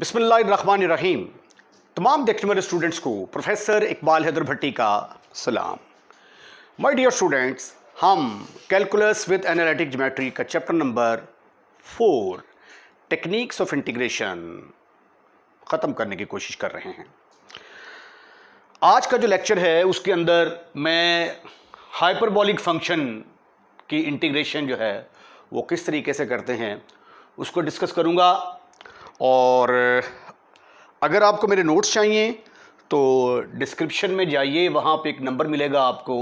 बिस्मिल्लाहिर्रहमानिर्रहीम। तमाम देखने वाले स्टूडेंट्स को प्रोफेसर इकबाल हैदर भट्टी का सलाम। माय डियर स्टूडेंट्स, हम कैलकुलस विद एनालिटिक ज्योमेट्री का chapter number 4 techniques of integration ख़त्म करने की कोशिश कर रहे हैं। आज का जो लेक्चर है उसके अंदर मैं हाइपरबोलिक फंक्शन की इंटीग्रेशन जो है वो किस तरीके से करते हैं उसको डिस्कस करूँगा। और अगर आपको मेरे नोट्स चाहिए तो डिस्क्रिप्शन में जाइए, वहाँ पे एक नंबर मिलेगा आपको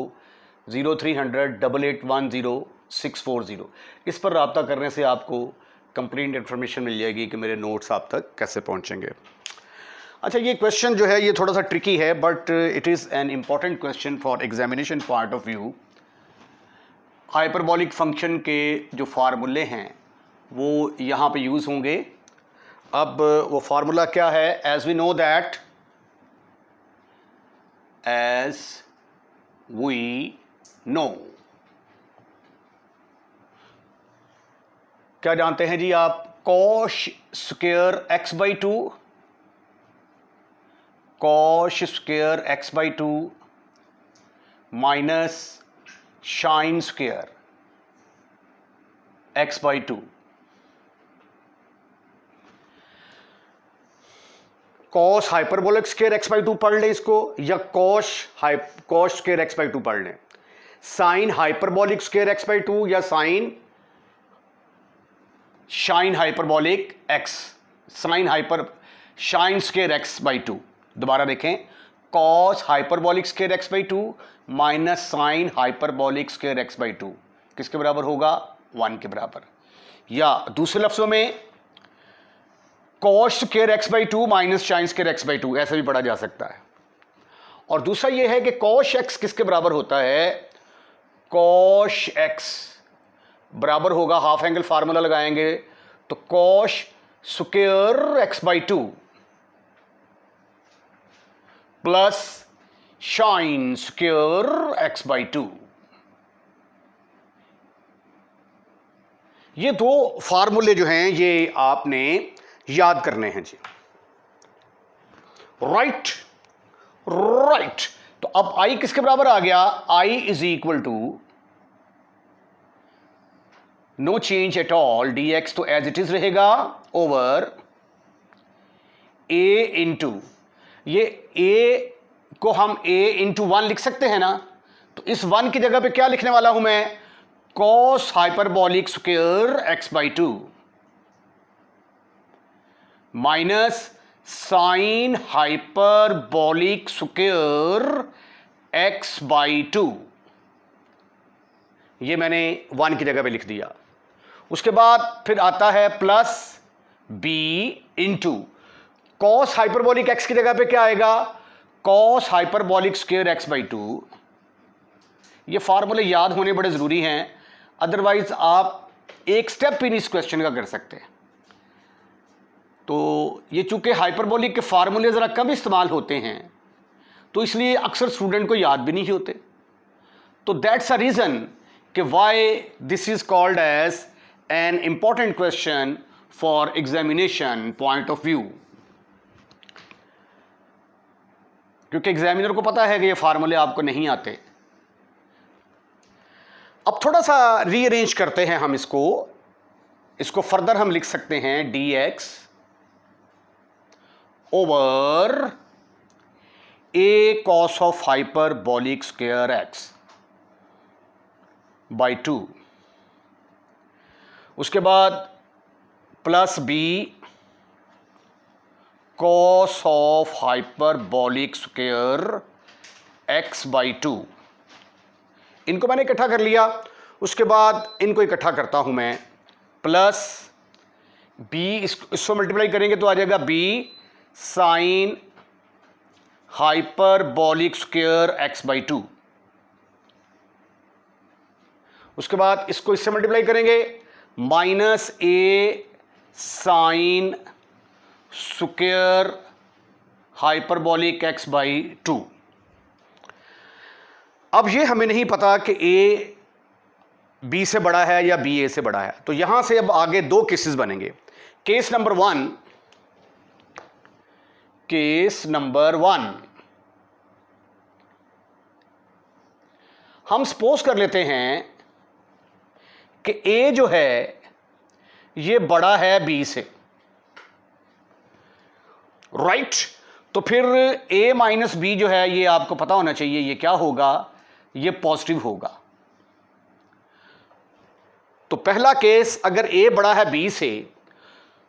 0300 8810 640। इस पर रब्ता करने से आपको कंप्लीट इन्फॉर्मेशन मिल जाएगी कि मेरे नोट्स आप तक कैसे पहुँचेंगे। अच्छा, ये क्वेश्चन जो है ये थोड़ा सा ट्रिकी है, but it is an important question for examination point of view. Hyperbolic function के जो फार्मूले हैं वो यहाँ पे यूज़ होंगे। अब वो फार्मूला क्या है? एज वी नो दैट, क्या जानते हैं जी आप? Cosh square x by two, cosh square x by two minus sine square x by two. Cos hyperbolic square x by two पढ़ लें इसको, या cosh square x by two पढ़ लें। Sine hyperbolic square x by two या sine hyperbolic x, sine square x by two. दोबारा देखें, cos hyperbolic square x by two minus sine hyperbolic square x by two किसके बराबर होगा? 1 के बराबर। या दूसरे लफ्जों में cos square x by two minus sine square x by to, ऐसे भी पढ़ा जा सकता है। और दूसरा यह है कि कॉस एक्स किसके बराबर होता है? कॉस एक्स बराबर होगा, हाफ एंगल फार्मूला लगाएंगे तो cos square x by two plus sign square x by two. ये दो फार्मूले जो हैं ये आपने याद करने हैं जी। राइट। तो अब आई किसके बराबर आ गया? I is equal to no change at all d x, तो एज इट इज रहेगा, ओवर ए इंटू, ये ए को हम ए इंटू 1 लिख सकते हैं ना, तो इस 1 की जगह पे क्या लिखने वाला हूं मैं? Cos hyperbolic square x by two minus sine hyperbolic square x by two. ये मैंने 1 की जगह पे लिख दिया। उसके बाद फिर आता है plus b into cos hyperbolic x की जगह पे क्या आएगा? Cos hyperbolic square x by two. ये फार्मूले याद होने बड़े ज़रूरी हैं, अदरवाइज आप एक स्टेप भी नहीं इस क्वेश्चन का कर सकते। तो ये चूंकि हाइपरबोलिक के फार्मूले ज़रा कम इस्तेमाल होते हैं तो इसलिए अक्सर स्टूडेंट को याद भी नहीं होते। तो दैट्स अ रीज़न कि why this is called as an important question for examination point of view, क्योंकि एग्जामिनर को पता है कि ये फार्मूले आपको नहीं आते। अब थोड़ा सा रीअरेंज करते हैं हम इसको फर्दर हम लिख सकते हैं d x over a cos of hyperbolic square x by two. उसके बाद plus b cos of hyperbolic square x by two. इनको मैंने इकट्ठा कर लिया। उसके बाद इनको इकट्ठा करता हूं मैं, प्लस बी, इसको मल्टीप्लाई करेंगे तो आ जाएगा b sine hyperbolic square x by two. उसके बाद इसको इससे मल्टीप्लाई करेंगे, minus a sine square hyperbolic x by two. अब ये हमें नहीं पता कि ए बी से बड़ा है या बी ए से बड़ा है, तो यहां से अब आगे दो केसेस बनेंगे। केस नंबर 1, केस नंबर 1, हम सपोज कर लेते हैं कि ए जो है ये बड़ा है बी से, राइट। तो फिर a माइनस बी जो है ये आपको पता होना चाहिए ये क्या होगा, ये पॉजिटिव होगा। तो पहला केस अगर a बड़ा है b से,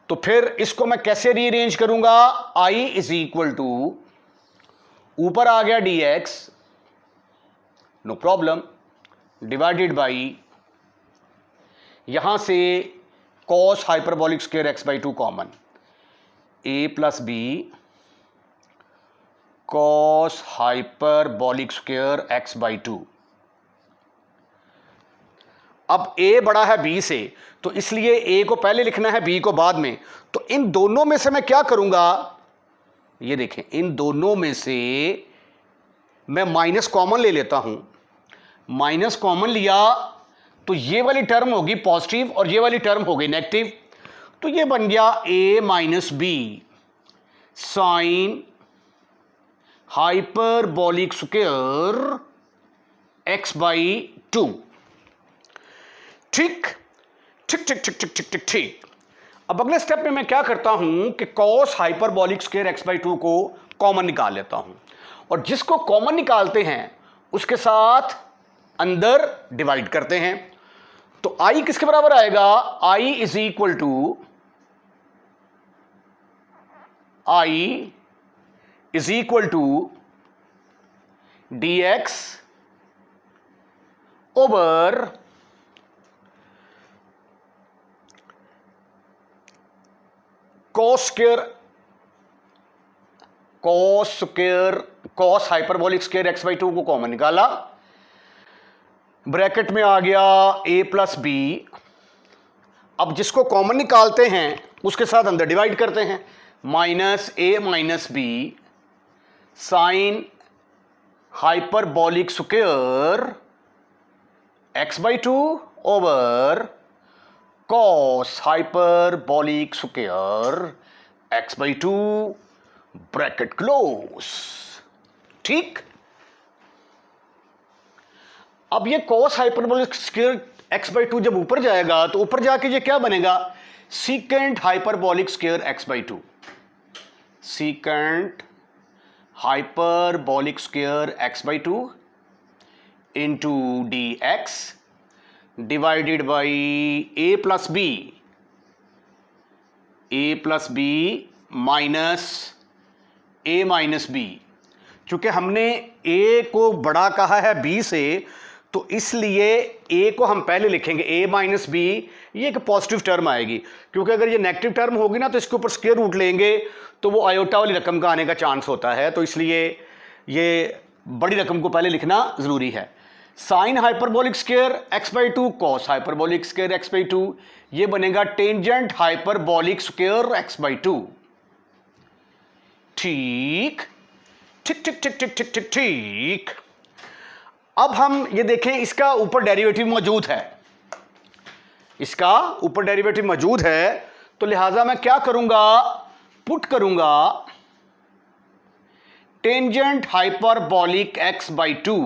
तो फिर इसको मैं कैसे रीअरेंज करूंगा, i इज इक्वल टू ऊपर आ गया dx, no problem, divided by यहां से cos hyperbolic square x by 2 common, a plus b cos hyperbolic square x by 2। अब a बड़ा है b से, तो इसलिए a को पहले लिखना है b को बाद में। तो इन दोनों में से मैं क्या करूंगा, ये देखें, इन दोनों में से मैं माइनस कॉमन ले लेता हूं। माइनस कॉमन लिया तो ये वाली टर्म होगी पॉजिटिव और ये वाली टर्म हो गई नेगेटिव। तो ये बन गया a minus b sine hyperbolic square x by 2। ठीक ठीक ठीक ठीक ठीक ठीक ठीक ठीक। अब अगले स्टेप में मैं क्या करता हूं कि cos hyperbolic square x by 2 को कॉमन निकाल लेता हूं, और जिसको कॉमन निकालते हैं उसके साथ अंदर डिवाइड करते हैं। तो i किसके बराबर आएगा, i is equal to dx over cos hyperbolic square x by 2 को कॉमन निकाला, ब्रैकेट में आ गया a प्लस बी। अब जिसको कॉमन निकालते हैं उसके साथ अंदर डिवाइड करते हैं, minus a minus b sine hyperbolic square x by 2 over cos hyperbolic square x by 2 bracket close. ठीक। अब ये cos hyperbolic square x by 2 जब ऊपर जाएगा तो ऊपर जाके ये क्या बनेगा, secant hyperbolic square x by 2, secant hyperbolic square x by 2 into dx divided by a plus b minus a minus b. चूंकि हमने a को बड़ा कहा है b से, तो इसलिए a को हम पहले लिखेंगे a माइनस बी। ये एक पॉजिटिव टर्म आएगी, क्योंकि अगर ये नेगेटिव टर्म होगी ना तो इसके ऊपर स्क्वायर रूट लेंगे तो वो आयोटा वाली रकम का आने का चांस होता है। तो इसलिए ये बड़ी रकम को पहले लिखना जरूरी है। Sign hyperbolic square x by 2 cos hyperbolic square x by 2, ये बनेगा tangent hyperbolic square x by 2। ठीक ठीक ठीक ठीक ठीक ठीक ठीक ठीक। अब हम ये देखें, इसका ऊपर डेरिवेटिव मौजूद है, इसका ऊपर डेरिवेटिव मौजूद है, तो लिहाजा मैं क्या करूंगा, पुट करूंगा टेंजेंट हाइपरबॉलिक x बाई 2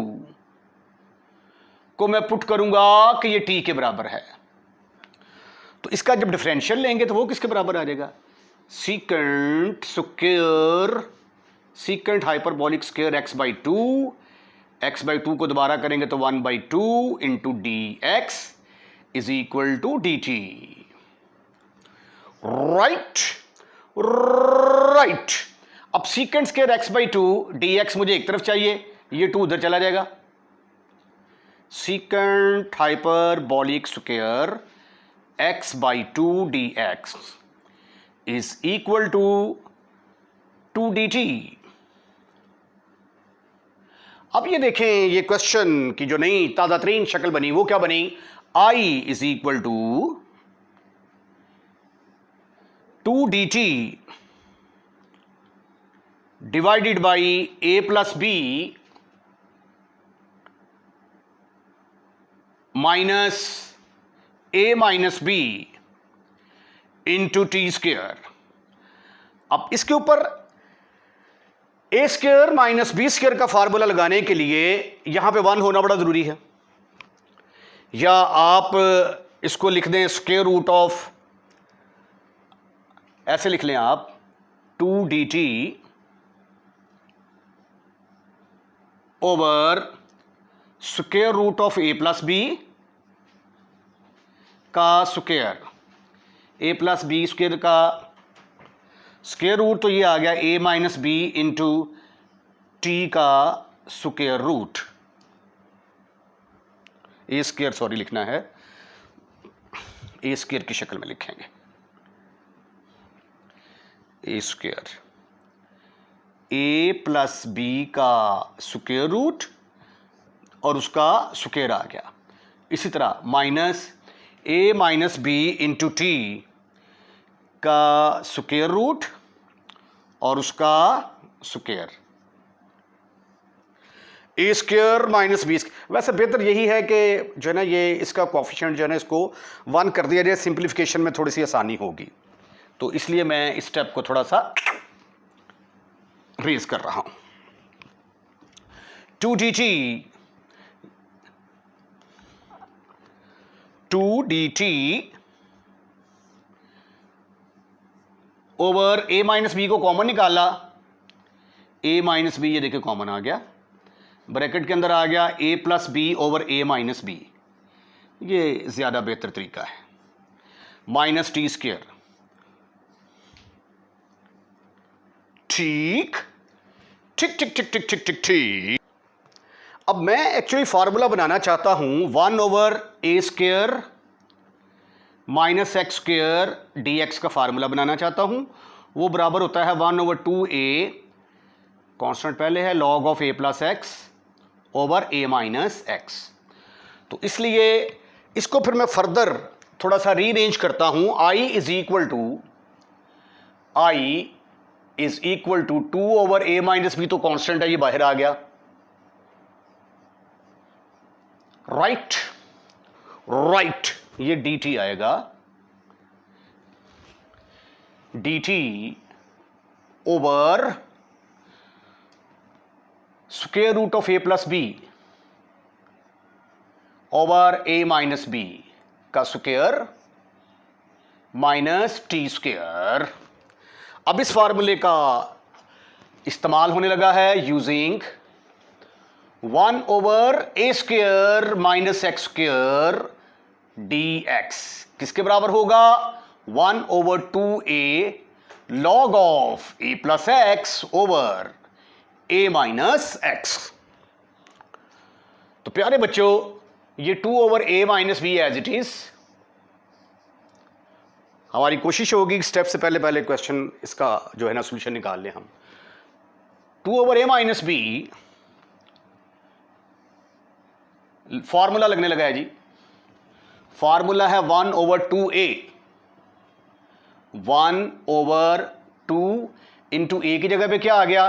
को मैं पुट करूंगा कि ये t के बराबर है। तो इसका जब डिफरेंशियल लेंगे तो वो किसके बराबर आ जाएगा, secant hyperbolic square x by 2, x by 2 को दोबारा करेंगे तो 1 by 2 into dx is equal to dt। Right right. अब secant square x by 2 dx मुझे एक तरफ चाहिए, ये 2 उधर चला जाएगा। Secant hyperbolic square x by 2 dx is equal to 2 dt। अब ये देखें, ये क्वेश्चन की जो नई ताजा तरीन शक्ल बनी वो क्या बनी, i is equal to 2 dt divided by a plus b minus a minus b into t square. अब इसके ऊपर a square minus b square का फार्मूला लगाने के लिए यहां पे 1 होना बड़ा जरूरी है, या आप इसको लिख दें स्क्वायर रूट ऑफ, ऐसे लिख लें आप 2dt over square root of a plus b का square, a plus b square का स्क्वायर रूट, तो ये आ गया a minus b into t का square root, a square sorry लिखना है, ए स्क्वायर की शक्ल में लिखेंगे, a square a plus b का स्क्वायर रूट और उसका स्क्वायर आ गया। इसी तरह minus a minus b into t का स्क्वायर रूट और उसका स्क्वायर, ए स्क्वायर माइनस बी। वैसे बेहतर यही है कि जो है ना ये इसका कोफिशिएंट जो है ना इसको 1 कर दिया जाए, सिंप्लीफिकेशन में थोड़ी सी आसानी होगी, तो इसलिए मैं इस स्टेप को थोड़ा सा रेज कर रहा हूं। 2dt over a minus B को कॉमन निकाला, ए माइनस बी ये देखिए कॉमन आ गया, ब्रैकेट के अंदर आ गया ए plus b over a minus B, ये ज्यादा बेहतर तरीका है, माइनस टी स्क्वायर। ठीक ठीक ठीक ठीक ठीक ठीक ठीक ठीक। अब मैं एक्चुअली फार्मूला बनाना चाहता हूं 1 over a square minus x square d x का फार्मूला बनाना चाहता हूं, वो बराबर होता है 1 ओवर 2a, कॉन्स्टेंट पहले है, log of a plus x over a minus x. तो इसलिए इसको फिर मैं फर्दर थोड़ा सा रीअरेंज करता हूं, i is equal to 2 over a minus b, तो कॉन्स्टेंट है ये बाहर आ गया, राइट, ये dt आएगा, dt over square root of a plus b over a minus b का स्क्वायर माइनस टी स्क्वायर। अब इस फार्मूले का इस्तेमाल होने लगा है using 1 over a square minus x square d x, किसके बराबर होगा 1 over 2a log of a plus x over a minus x. तो प्यारे बच्चों ये 2 over a minus b as it is, हमारी कोशिश होगी स्टेप से पहले पहले क्वेश्चन इसका जो है ना सोल्यूशन निकाल लें हम। 2 over a minus b formula लगने लगा है जी, फॉर्मूला है 1 over 2a, 1 over 2 into a की जगह पे क्या आ गया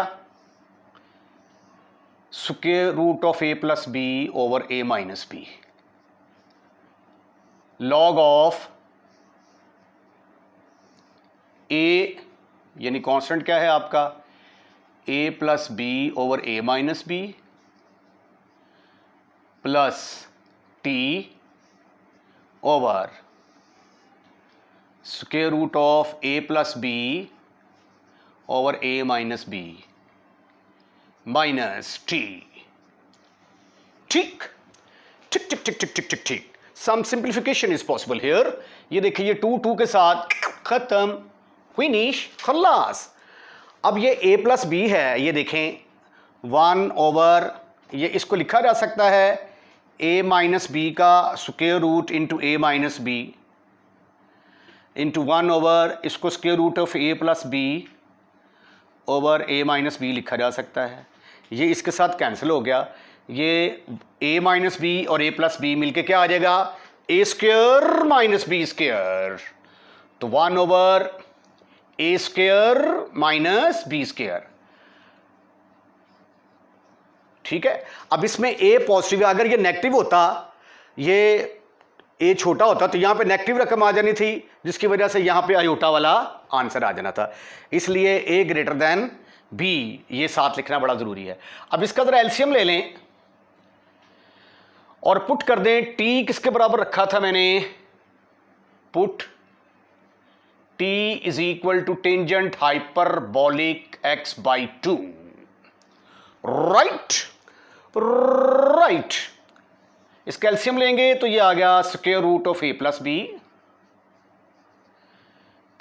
square root of a plus b over a minus b, log of a यानी कांस्टेंट क्या है आपका a plus b over a minus b plus t over square root of a plus b over a minus b minus t। ठीक ठीक ठीक ठीक ठीक ठीक ठीक ठीक, some simplification is possible here. ये देखिए ये 2 के साथ खत्म, फिनिश, खल्लास। अब ये a प्लस बी है, ये देखें 1 ओवर, ये इसको लिखा जा सकता है a माइनस बी का square root into a minus b into 1 over इसको square root of a plus b over a minus b लिखा जा सकता है। ये इसके साथ कैंसिल हो गया, ये a माइनस बी और a प्लस बी मिलके क्या आ जाएगा a square minus b square, तो 1 over a square minus b square. ठीक है, अब इसमें a पॉजिटिव है, अगर ये नेगेटिव होता, ये a छोटा होता तो यहां पे नेगेटिव रकम आ जानी थी, जिसकी वजह से यहां पे आयोटा वाला आंसर आ जाना था। इसलिए a ग्रेटर देन बी, ये साथ लिखना बड़ा ज़रूरी है। अब इसका ज़रा एलसीएम ले लें और पुट कर दें। टी किसके बराबर रखा था मैंने? Put t is equal to tangent hyperbolic x by 2। Right right. इसका एलसीएम लेंगे तो ये आ गया square root of a plus b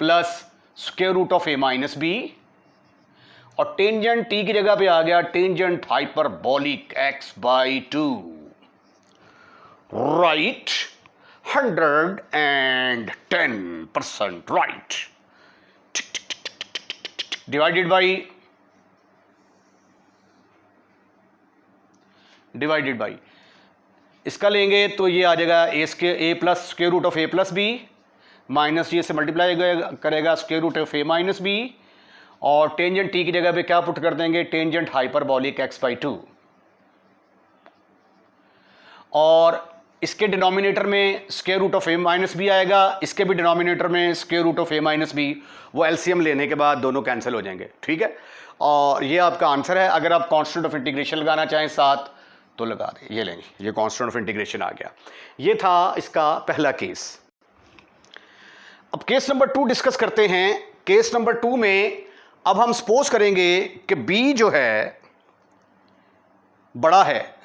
plus square root of a minus b, और टेंजेंट टी की जगह पे आ गया tangent hyperbolic x by 2। Right, 110% right. Divided by इसका लेंगे तो ये आ जाएगा a plus square root of a plus b minus ये से मल्टीप्लाई करेगा square root of a minus b, और टेंजेंट टी की जगह पे क्या पुट कर देंगे? Tangent hyperbolic x by 2। और इसके डिनोमिनेटर में square root of a minus b आएगा, इसके भी डिनोमिनेटर में square root of a minus b. वो एलसीएम लेने के बाद दोनों कैंसिल हो जाएंगे, ठीक है। और ये आपका आंसर है। अगर आप कांस्टेंट ऑफ इंटीग्रेशन लगाना चाहें साथ तो लगा दें। ये लेंगे, ये कांस्टेंट ऑफ इंटीग्रेशन आ गया। ये था इसका पहला केस। अब केस नंबर 2 डिस्कस करते हैं। केस नंबर 2 में अब हम सपोज करेंगे कि बी जो है बड़ा है,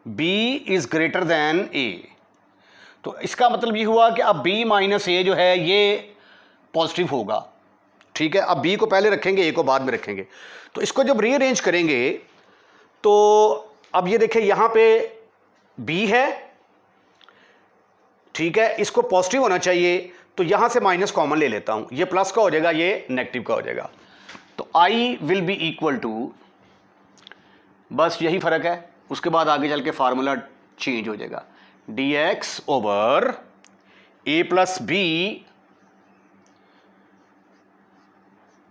b is greater than a। तो इसका मतलब ये हुआ कि अब b माइनस ए जो है ये पॉजिटिव होगा, ठीक है। अब b को पहले रखेंगे, a को बाद में रखेंगे। तो इसको जब रीअरेंज करेंगे तो अब ये देखिए यहां पे b है, ठीक है, इसको पॉजिटिव होना चाहिए, तो यहां से माइनस कॉमन ले लेता हूं, ये प्लस का हो जाएगा, ये नेगेटिव का हो जाएगा। तो i will be equal to, बस यही फर्क है। उसके बाद आगे चल के फार्मूला चेंज हो जाएगा, dx over a plus b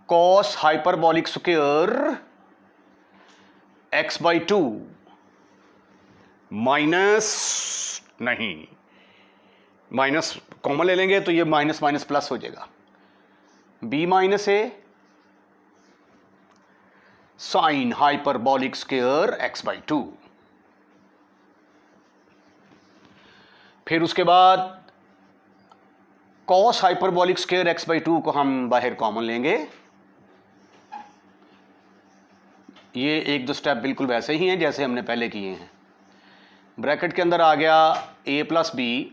cos hyperbolic square x by 2 minus, नहीं माइनस कॉमन ले लेंगे तो ये माइनस माइनस प्लस हो जाएगा, b minus a sign hyperbolic square x by 2। फिर उसके बाद cos hyperbolic square x by 2 को हम बाहर कॉमन लेंगे। ये एक दो स्टेप बिल्कुल वैसे ही हैं जैसे हमने पहले किए हैं। ब्रैकेट के अंदर आ गया a प्लस बी,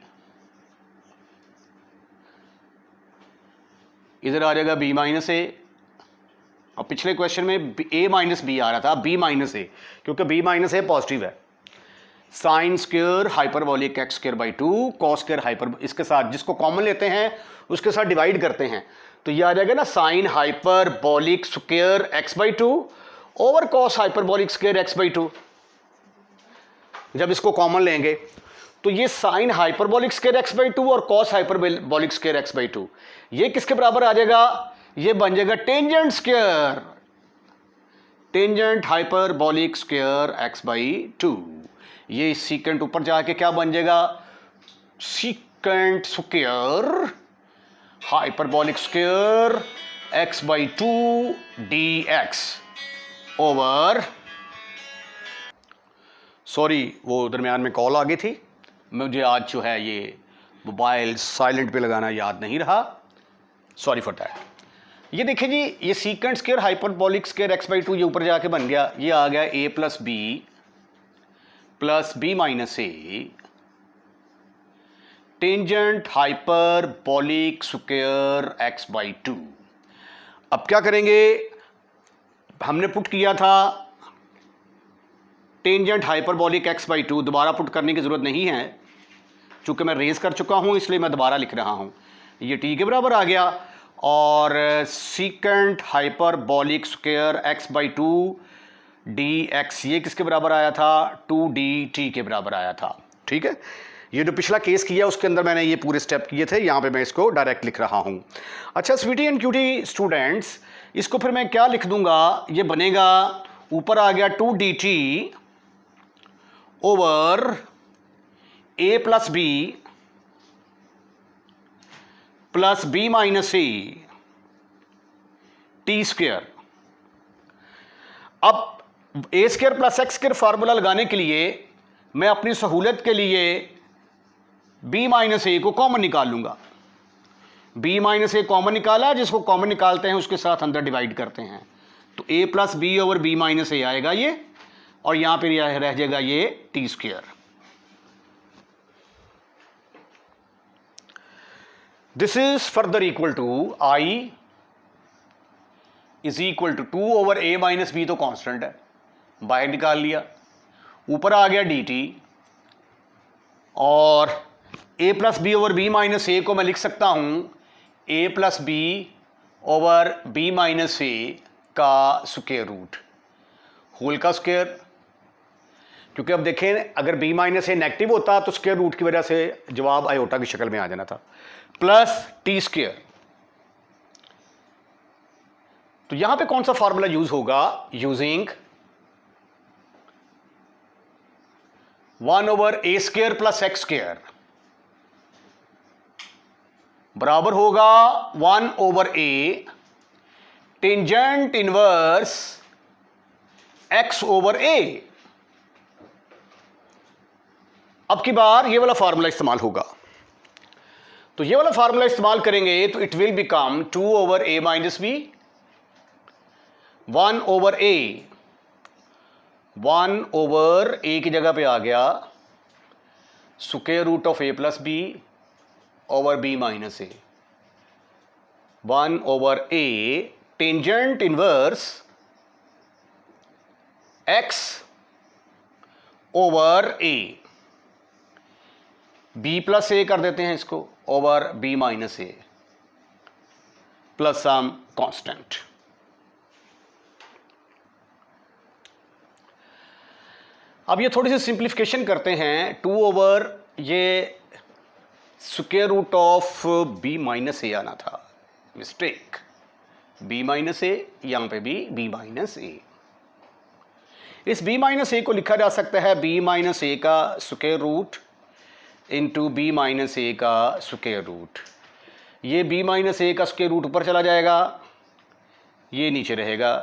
इधर आ जाएगा b माइनस ए, और पिछले क्वेश्चन में a माइनस बी आ रहा था, b माइनस ए, क्योंकि b माइनस ए पॉजिटिव है। Sine square hyperbolic x square by 2 cos square hyper, इसके साथ जिसको कॉमन लेते हैं उसके साथ डिवाइड करते हैं, तो ये आ जाएगा ना sign hyperbolic square x by 2 over cos hyperbolic square x by 2। जब इसको कॉमन लेंगे तो ये sign hyperbolic square x by 2 और cos hyperbolic square x by 2 ये किसके बराबर आ जाएगा? ये बन जाएगा tangent square, tangent hyperbolic square x by 2। ये सीकेंट ऊपर जाके क्या बन जाएगा? Secant square hyperbolic square x by 2 dx over, sorry वो दरमियान में कॉल आ गई थी, मुझे आज जो है ये मोबाइल साइलेंट पे लगाना याद नहीं रहा, सॉरी फॉर दैट। ये देखिए जी, ये secant square hyperbolic square x by 2 ये ऊपर जाके बन गया, ये आ गया a plus b minus a tangent hyperbolic square x by 2। अब क्या करेंगे? हमने पुट किया था टेंजेंट हाइपरबॉलिक एक्स बाई 2, दोबारा पुट करने की जरूरत नहीं है, चूंकि मैं रेज कर चुका हूं इसलिए मैं दोबारा लिख रहा हूं। ये टी के बराबर आ गया, और secant hyperbolic square x by 2 dx ये किसके बराबर आया था? 2dt के बराबर आया था, ठीक है। ये जो पिछला केस किया उसके अंदर मैंने ये पूरे स्टेप किए थे, यहाँ पे मैं इसको डायरेक्ट लिख रहा हूँ। अच्छा स्वीटी एंड क्यूटी स्टूडेंट्स, इसको फिर मैं क्या लिख दूंगा? ये बनेगा, ऊपर आ गया 2dt over a plus b plus b minus a t square अब a square plus x square formula लगाने के लिए मैं अपनी सहूलत के लिए बी माइनस ए को कॉमन निकाल लूंगा। बी माइनस ए कॉमन निकाला, जिसको कॉमन निकालते हैं उसके साथ अंदर डिवाइड करते हैं, तो a plus b over b minus a आएगा ये, और यहां पर यह रह जाएगा ये t square. This is further equal to I is equal to 2 over a minus b, तो कांस्टेंट है, बाहर निकाल लिया, ऊपर आ गया डी टी, और a plus b over b minus a को मैं लिख सकता हूं a plus b over b minus a का स्क्वायर रूट, होल का स्क्वायर, क्योंकि अब देखें अगर बी माइनस ए नेगेटिव होता तो स्क्वायर रूट की वजह से जवाब आयोटा की शक्ल में आ जाना था, प्लस टी स्क्वायर। तो यहां पे कौन सा फॉर्मूला यूज होगा, using 1 over a square plus x square बराबर होगा 1 over a tangent inverse x over ए। अब की बार ये वाला फार्मूला इस्तेमाल होगा, तो ये वाला फार्मूला इस्तेमाल करेंगे तो it will become 2 over a minus b, 1 over a, 1 over a की जगह पे आ गया square root of a plus b over b minus a, 1 over a tangent inverse x over a, b plus a कर देते हैं इसको, over b minus a plus some constant. अब ये थोड़ी सी सिंप्लीफिकेशन करते हैं, 2 ओवर ये square root of b minus a आना था, मिस्टेक, बी माइनस ए, यहां पे भी बी माइनस ए। इस बी माइनस ए को लिखा जा सकता है बी माइनस ए का square root into b minus a का स्क्वायर रूट। ये बी माइनस ए का स्क्वायर रूट ऊपर चला जाएगा, ये नीचे रहेगा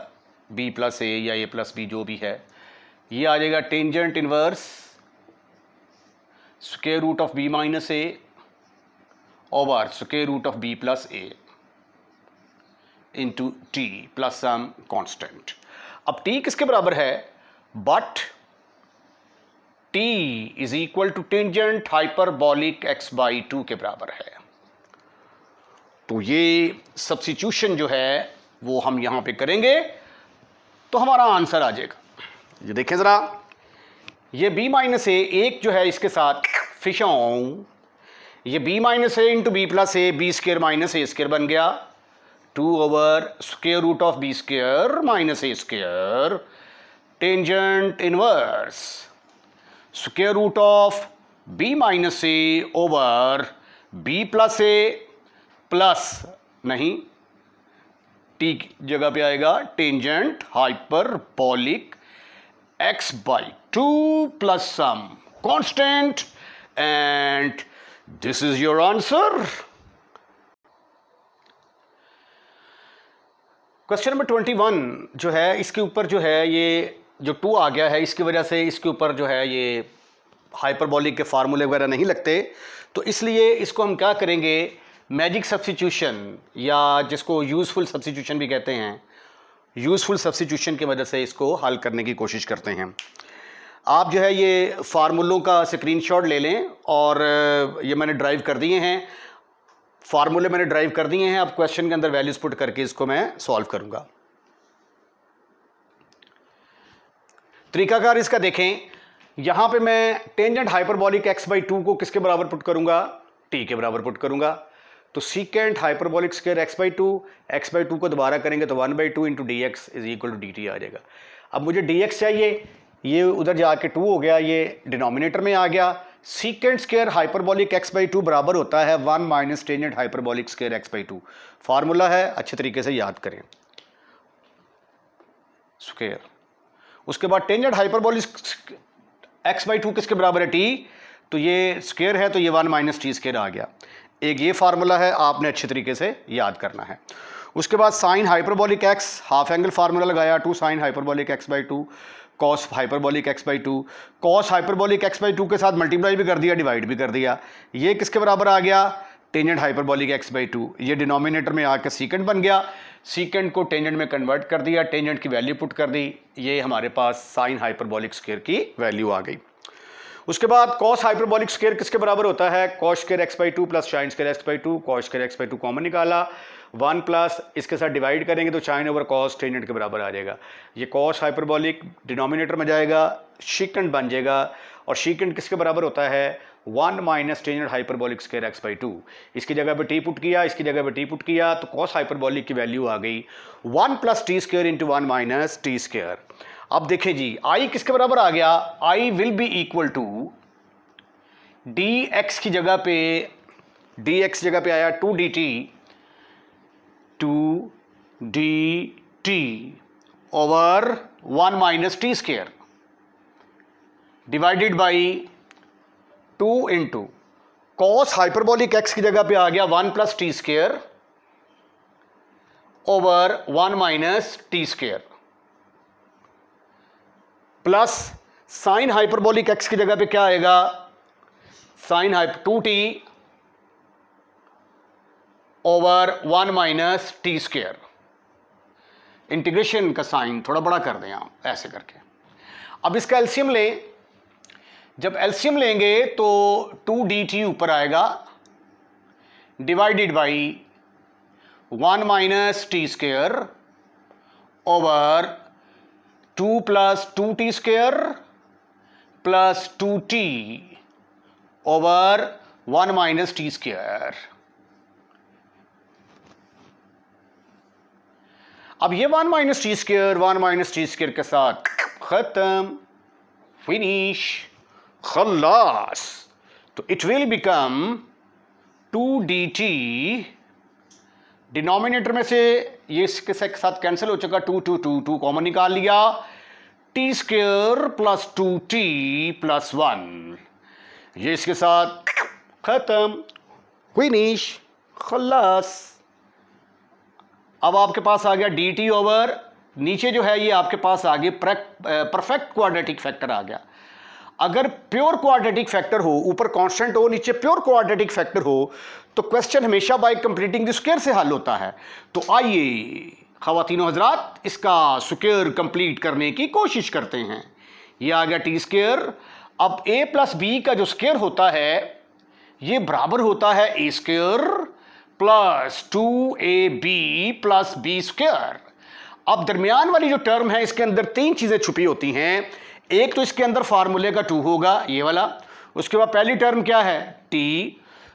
बी प्लस ए या ए प्लस बी जो भी है, ये आ जाएगा tangent inverse square root of b minus a over square root of b plus a into t plus some constant. अब टी किसके बराबर है, but t is equal to tangent hyperbolic x by 2 के बराबर है। तो ये सब्स्टिट्यूशन जो है वो हम यहां पे करेंगे तो हमारा आंसर आ जाएगा। ये देखें ज़रा, ये b माइनस ए एक जो है इसके साथ फिशों, ये b minus a into b plus a, b square minus a square बन गया, 2 over square root of b square minus a square tangent inverse square root of b minus a over b plus a plus नहीं t की जगह पे आएगा tangent hyperbolic x by 2 plus some constant, and this is your answer. Question number 21 जो है इसके ऊपर जो है ये जो 2 आ गया है, इसकी वजह से इसके ऊपर जो है ये हाइपरबॉलिक के फार्मूले वगैरह नहीं लगते, तो इसलिए इसको हम क्या करेंगे, मैजिक सब्स्टिट्यूशन या जिसको यूजफुल सब्स्टिट्यूशन भी कहते हैं, यूज़फुल सब्स्टिट्यूशन की वजह से इसको हल करने की कोशिश करते हैं। आप जो है ये फार्मूलों का स्क्रीनशॉट ले लें, और ये मैंने ड्राइव कर दिए हैं, फार्मूले मैंने ड्राइव कर दिए हैं। अब क्वेश्चन के अंदर वैल्यूज पुट करके इसको मैं सॉल्व करूंगा। तरीकाकार इसका देखें, यहां पे मैं टेंजेंट हाइपरबॉलिक एक्स बाई 2 को किसके बराबर पुट करूंगा, टी के बराबर पुट करूंगा, तो secant hyperbolic square x by 2 को दोबारा करेंगे तो 1 by 2 into d x is equal to d t आ जाएगा। अब मुझे डी एक्स चाहिए, ये उधर जाके 2 हो गया, ये डिनोमिनेटर में आ गया। Secant square hyperbolic x by 2 बराबर होता है 1 minus tangent hyperbolic square x by 2, formula है, अच्छे तरीके से याद करें, स्क्वायर। उसके बाद टेंजेंट हाइपरबॉलिक एक्स बाई 2 किसके बराबर है, टी, तो ये स्क्वायर है तो ये 1 माइनस टी स्क्वायर आ गया। एक ये फार्मूला है, आपने अच्छे तरीके से याद करना है। उसके बाद sign hyperbolic x, half angle formula लगाया, 2 sign hyperbolic x by 2 cos hyperbolic x by 2, cos hyperbolic x by 2 के साथ मल्टीप्लाई भी कर दिया, डिवाइड भी कर दिया। ये किसके बराबर आ गया? Tangent hyperbolic x by 2। ये डिनोमिनेटर में आकर सीकेंट बन गया, सीकेंट को टेंजेंट में कन्वर्ट कर दिया, टेंजेंट की वैल्यू पुट कर दी, ये हमारे पास साइन हाइपरबोलिक स्क्वायर की वैल्यू आ गई। उसके बाद कॉस हाइपरबोलिक स्क्वायर किसके बराबर होता है? Cos square x by 2 plus sign square x by 2, cos square x by 2 common निकाला, 1 प्लस इसके साथ डिवाइड करेंगे तो साइन ओवर कॉस टेंजेंट के बराबर आ जाएगा। ये कॉस हाइपरबोलिक डिनोमिनेटर में जाएगा, सीकेंट बन जाएगा, और सीकेंट किसके बराबर होता है? 1 minus tangent hyperbolic square x by 2। इसकी जगह पे टी पुट किया, इसकी जगह पे टी पुट किया, तो कॉस हाइपरबोलिक की वैल्यू आ गई 1 plus t square into 1 minus t square. अब देखें जी, आई किसके बराबर आ गया? I will be equal to d x की जगह पे, डी एक्स जगह पे आया 2 d t over 1 minus t square divided by 2 into cos hyperbolic x की जगह पे आ गया 1 plus t square over 1 minus t square, plus sine hyperbolic x की जगह पे क्या आएगा? साइन हाइप 2t over 1 minus t square. Integration का साइन थोड़ा बड़ा कर दें आप ऐसे करके। अब इसका एलसीएम लें, जब एलसीएम लेंगे तो 2dt ऊपर आएगा divided by 1 minus t square over 2 plus 2t square plus 2t over 1 minus t square. अब ये 1 minus t square 1 minus t square के साथ खत्म, फिनिश, खल्लास। तो it will become 2dt, denominator में से ये इसके साथ कैंसिल हो चुका, 2 कॉमन निकाल लिया, T square plus 2t plus 1, ये इसके साथ खत्म, फिनिश, खल्लास। अब आपके पास आ गया dt ओवर, नीचे जो है ये आपके पास आ गया परफेक्ट क्वाड्रेटिक फैक्टर आ गया। अगर प्योर क्वाड्रेटिक फैक्टर हो, ऊपर कांस्टेंट हो, नीचे प्योर क्वाड्रेटिक फैक्टर हो, तो क्वेश्चन हमेशा बाय कंप्लीटिंग द स्क्वायर से हल होता है। तो आइए ख़वातीनो हज़रात इसका स्क्वायर कंप्लीट करने की कोशिश करते हैं। ये आ गया टी स्क्वायर। अब a प्लस बी का जो स्क्वायर होता है ये बराबर होता है a square plus 2ab plus b square. अब दरमियान वाली जो टर्म है इसके अंदर तीन चीज़ें छुपी होती हैं। एक तो इसके अंदर फार्मूले का 2 होगा ये वाला, उसके बाद पहली टर्म क्या है t,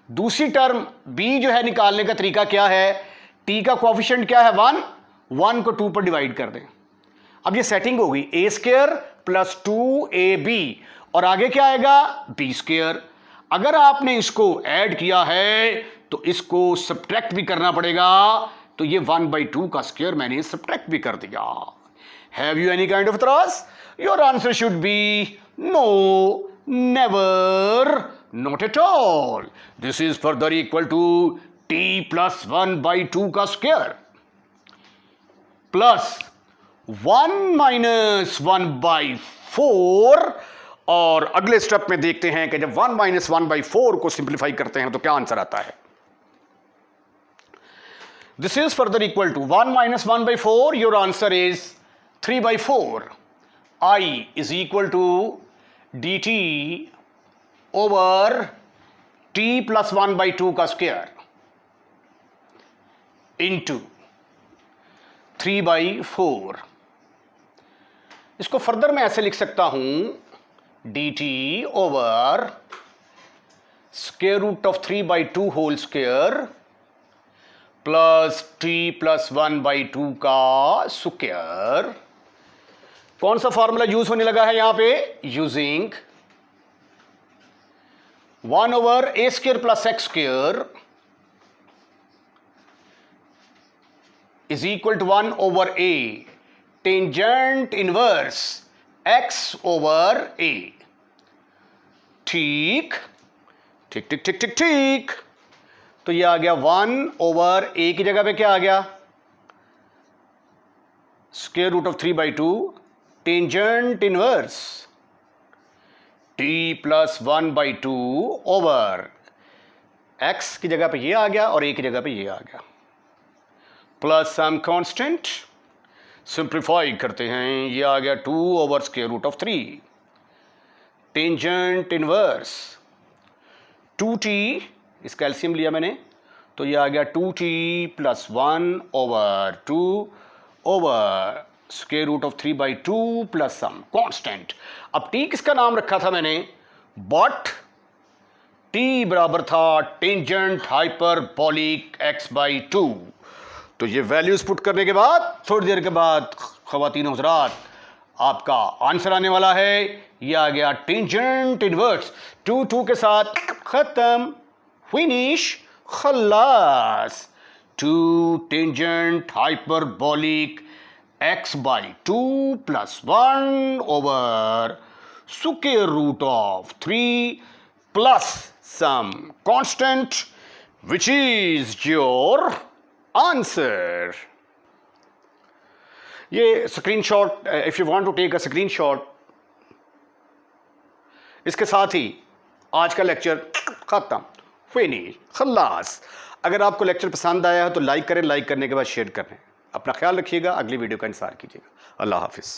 दूसरी टर्म b जो है निकालने का तरीका क्या है, t का कोएफिशिएंट क्या है 1 को 2 पर डिवाइड कर दें। अब ये सेटिंग हो गई a स्क्वायर प्लस 2ab और आगे क्या आएगा b स्क्वायर। अगर आपने इसको ऐड किया है तो इसको सब्ट्रैक्ट भी करना पड़ेगा, तो ये 1/2 का स्क्वायर मैंने सब्ट्रैक्ट भी कर दिया। Have you any kind of त्रास? Your answer should be no, never, not at all. This is further equal to t plus 1/2 का स्क्वायर प्लस 1 माइनस 1/4। और अगले स्टेप में देखते हैं कि जब 1 माइनस 1/4 को सिंप्लीफाई करते हैं तो क्या आंसर आता है। This is further equal to 1 minus 1/4, your answer is 3/4। I is equal to dt over t plus 1/2 का स्क्वायर इंटू 3/4। इसको फर्दर मैं ऐसे लिख सकता हूं dt over square root of 3/2 whole square plus t plus 1/2 का स्क्वायर। कौन सा फॉर्मूला यूज होने लगा है यहां पे, using 1 over a square plus x square is equal to 1 over a tangent inverse x over a। ठीक ठीक ठीक ठीक ठीक ठीक। तो ये आ गया 1 ओवर a की जगह पे क्या आ गया square root of 3/2 tangent inverse t plus 1/2 over x की जगह पे ये आ गया और a की जगह पे ये आ गया, प्लस सम कांस्टेंट, सिंप्लीफाई करते हैं, ये आ गया 2 over square root of 3 tangent inverse 2t, इसका एलसीएम लिया मैंने तो ये आ गया 2t plus 1 over 2 over square root of 3/2 plus some constant. अब t किसका नाम रखा था मैंने, बट t बराबर था टेंजेंट हाइपरबोलिक x/2। तो ये वैल्यूज पुट करने के बाद थोड़ी देर के बाद ख़वातीन हज़रात आपका आंसर आने वाला है, ये आ गया टेंजेंट इनवर्स 2 के साथ खत्म, फिनिश, खल्लास। 2 tangent hyperbolic x/2 plus 1 over square root of 3 plus some constant which is your answer. ये screenshot, if you want to take a screenshot, इसके साथ ही आज का लेक्चर खत्म, फिनिश, खल्लास। अगर आपको लेक्चर पसंद आया है तो लाइक करें, लाइक करने के बाद शेयर करें। अपना ख्याल रखिएगा, अगली वीडियो का इंतजार कीजिएगा। अल्लाह हाफिज़।